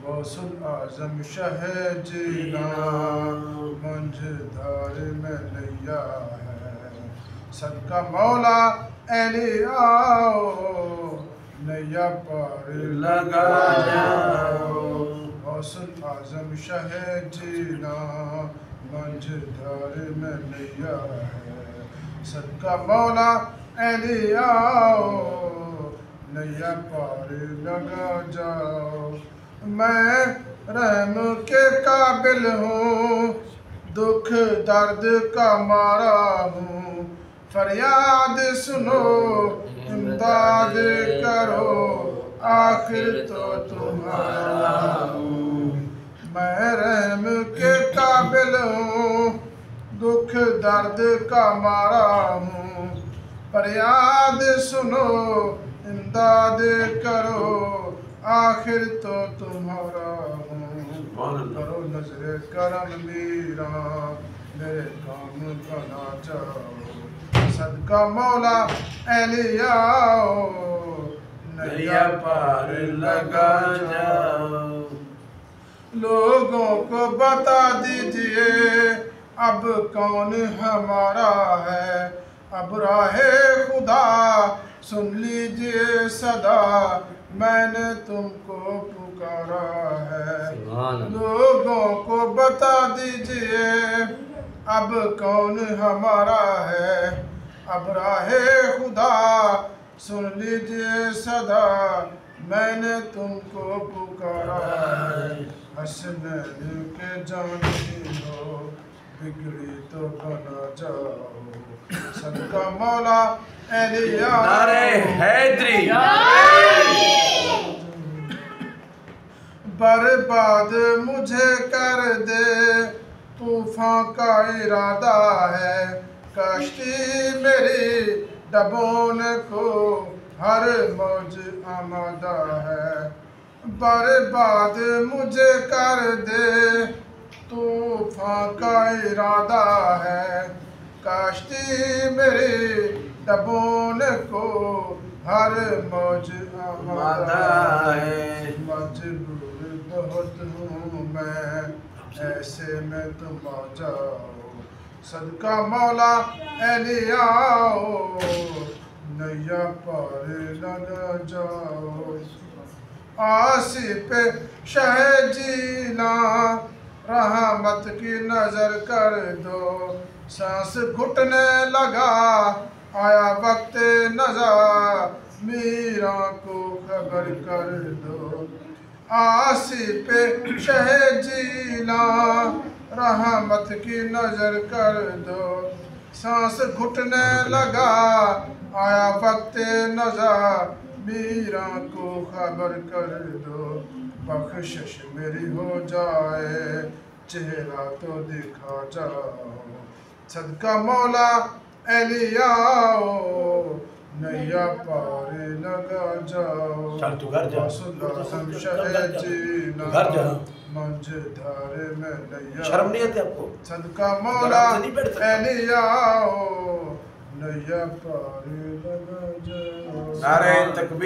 गौसुल आजम शह जीना मंझधार में नैया है, सदका मौला ऐली आओ नैया पार लगा जाओ। गौसुल आजम शह जीना मंझधार में नैया है, सदका मौला ऐली आओ नैया पार लगा जाओ। मैं रहम के काबिल हूँ, दुख दर्द का मारा हूँ, फरियाद सुनो इमदाद करो आखिर तो तुम्हारा हूँ। मैं रहम के काबिल हूँ, दुख दर्द का मारा हूँ, फरियाद सुनो इमदाद करो आखिर तो तुम्हारा हूँ। करो नजरे करम मीरा मेरे काम बना जाओ, सदका मौला ऐली आओ नैया पार लगा जाओ। लोगों को बता दीजिए अब कौन हमारा है, अब राहे खुदा सुन लीजिए सदा मैंने तुमको पुकारा है। लोगों को बता दीजिए अब कौन हमारा है, अब राहे खुदा सुन लीजिए सदा मैंने तुमको पुकारा है। हसनैन के जानी हो बिगड़ी तो बना जाओ, सदका मौला ऐली आओ। नारे हैदरी बर्बाद मुझे कर दे तूफान का इरादा है, कश्ती मेरी डबोने को हर मौज आमादा है। बर्बाद मुझे कर दे तूफान का इरादा है, कश्ती मेरी डबोने को हर मौज आमादा है। मजबूर बहुत हूँ मैं ऐसे में तुम आ जाओ, सदका मौला ऐली आओ नैया पार लगा जाओ। आसी पे शह जीना रहमत की नजर कर दो, सांस घुटने लगा आया वक्त नज़ा मीरा को खबर कर दो। आसी पे शह जीना रहमत की नजर कर दो, सांस घुटने लगा आया वक्त नज़ा मीरा को खबर कर दो। बख्शिश मेरी हो जाए चेहरा तो दिखा जाओ, सदका मौला ऐली आओ नैया पार लगा जाओ। चल तू घर जा, मंझधार में नैया, शर्म नहीं आती आपको? सदका मौला ऐली आओ नैया पार लगा जाओ। नारे तकबीर।